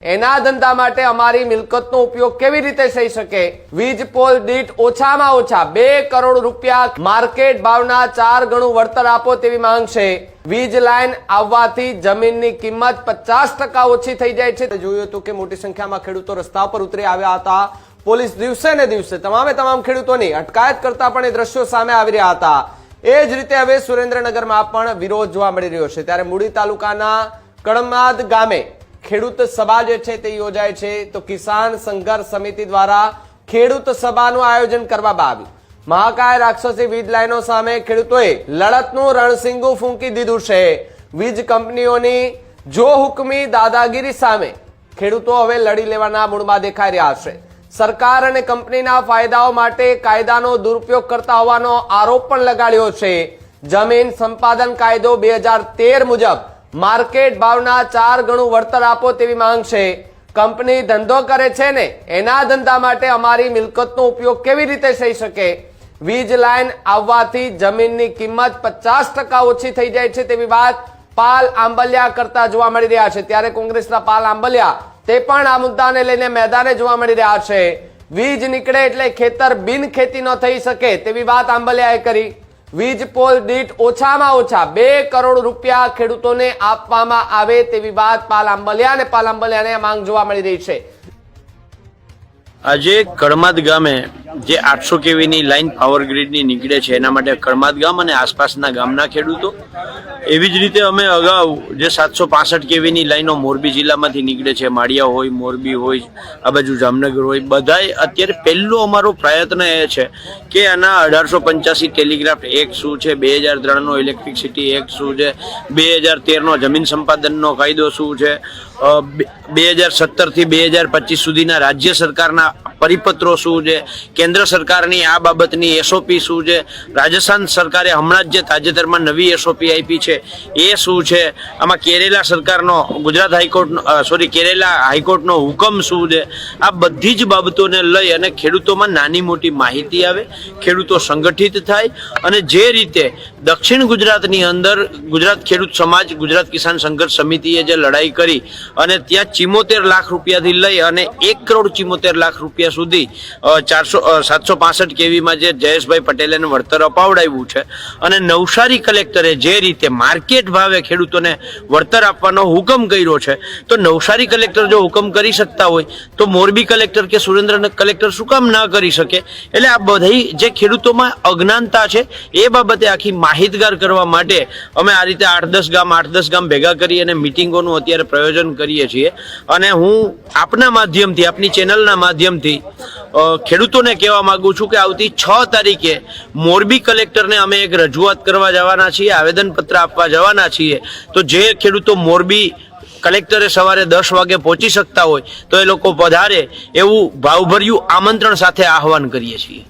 એના ધંધા માટે અમારી મિલકતનો ઉપયોગ કેવી રીતે થઈ શકે? વીજ પોલ દીઠ ઓછામાં ઓછા 2 કરોડ રૂપિયા માર્કેટ ભાવના 4 ગણું વળતર આપો તેવી માંગ છે। વીજ લાઈન આવવાથી જમીનની કિંમત 50% ઓછી થઈ જાય છે। જોયું હતું કે મોટી સંખ્યામાં ખેડૂતો રસ્તા પર ઉતરી આવ્યા હતા। પોલીસ દિવસે ને દિવસે તમામ ખેડૂતોની અટકાયત કરતા પણ એ દ્રશ્યો સામે આવી રહ્યા હતા। એ જ રીતે હવે સુરેન્દ્રનગરમાં પણ વિરોધ જોવા મળી રહ્યો છે। ત્યારે મૂડી તાલુકાના કડમાદ ગામે ખેડૂત સભા જે છે તે યોજાય છે। તો કિસાન સંઘર્ષ સમિતિ દ્વારા ખેડૂત સભાનું આયોજન કરવામાં આવ્યું। મહાકાય રાક્ષસી વીજ લાઈનો સામે ખેડૂતોએ લડતનું રણસિંગું ફૂંકી દીધું છે। વીજ કંપનીઓની જો હુકમી દાદાગીરી સામે ખેડૂતો હવે લડી લેવાના મૂડમાં દેખાઈ રહ્યા છે। સરકાર અને કંપનીના ફાયદાઓ માટે કાયદાનો દુરુપયોગ કરતા હોવાનો આરોપ પણ લગાડ્યો છે। જમીન સંપાદન કાયદો 2013 મુજબ માર્કેટ ભાવના 4 ગણું વળતર આપો તેવી માંગ છે। કંપની ધંધો કરે છે ને એના ધંધા માટે અમારી મિલકતનો ઉપયોગ કેવી રીતે થઈ શકે? વીજ લાઈન આવવાથી જમીનની કિંમત 50% ઓછી થઈ જાય છે તેવી વાત પાલ આંબલિયા કરતા જોવા મળી રહ્યા છે। ત્યારે કોંગ્રેસના પાલ આંબલિયા તે પણ આ મુદ્દાને લઈને મેદાને જોવા મળી રહ્યા છે। વીજ નીકળે એટલે ખેતર બિન ખેતી ન થઈ શકે તેવી વાત આંબલિયાએ કરી। વીજ પોલ દીઠ ઓછામાં ઓછા 2 કરોડ રૂપિયા ખેડૂતોને આપવામાં આવે તેવી વાત પાલ આંબલિયાને માંગ જોવા મળી રહી છે। આજે કડમાદ ગામે જે 800 કેવીની લાઈન પાવર ગ્રીડની નીકળે છે એના માટે કડમાદ ગામ અને આસપાસના ગામના ખેડૂતો, એવી જ રીતે અમે અગાઉ જે 765 કેવીની લાઈનો મોરબી જિલ્લામાંથી નીકળે છે, માળિયા હોય, મોરબી હોય, આ બાજુ જામનગર હોય, બધાય અત્યારે પહેલો અમારો પ્રયત્ન એ છે કે આના 1885 ટેલિગ્રાફ એક્ટ શું છે, 2003નો ઇલેક્ટ્રિસિટી એક્ટ શું છે, 2013નો જમીન સંપાદનનો કાયદો શું છે, 2017 થી 2025 સુધીના રાજ્ય સરકારના પરિપત્રો શું છે, કેન્દ્ર સરકારની આ બાબતની એસઓપી શું છે, રાજસ્થાન સરકારે હમણાં જ જે તાજેતરમાં નવી એસઓપી આપી છે એ શું છે, આમાં કેરેલા સરકારનો કેરેલા હાઈકોર્ટનો હુકમ શું છે, આ બધી જ બાબતોને લઈ અને ખેડૂતોમાં નાની મોટી માહિતી આવે, ખેડૂતો સંગઠિત થાય અને જે રીતે દક્ષિણ ગુજરાતની અંદર ગુજરાત ખેડૂત સમાજ, ગુજરાત કિસાન સંઘર્ષ સમિતિએ જે લડાઈ કરી અને ત્યાં 74 લાખ રૂપિયાથી લઈ અને 1 કરોડ 74 લાખ રૂપિયા સુધી 765 કેવીમાં જે જયેશભાઈ પટેલે વળતર અપાવડાવ્યું છે અને નવસારી કલેક્ટરે જે રીતે માર્કેટ ભાવે ખેડૂતોને વળતર આપવાનો હુકમ કર્યો છે, તો નવસારી કલેક્ટર જો હુકમ કરી શકતા હોય તો મોરબી કલેક્ટર કે સુરેન્દ્રનગર કલેક્ટર શું કામ ના કરી શકે? એટલે આ બધી જે ખેડૂતોમાં અજ્ઞાનતા છે એ બાબતે આખી માહિતગાર કરવા માટે અમે આ રીતે 8-10 ગામ ભેગા કરી અને મિટિંગોનું અત્યારે પ્રયોજન કરીએ છીએ। અને હું આપના માધ્યમથી, આપની ચેનલના માધ્યમથી ખેડૂતોને કહેવા માંગુ છું કે આવતી 6 તારીખે મોરબી કલેક્ટરને અમે એક રજૂઆત કરવા જવાના છીએ, આવેદનપત્ર આપવા જવાના છીએ। તો જે ખેડૂતો મોરબી કલેક્ટરે સવારે 10 વાગે પહોંચી શકતા હોય તો એ લોકો પધારે એવું ભાવભર્યું આમંત્રણ સાથે આહવાન કરીએ છીએ।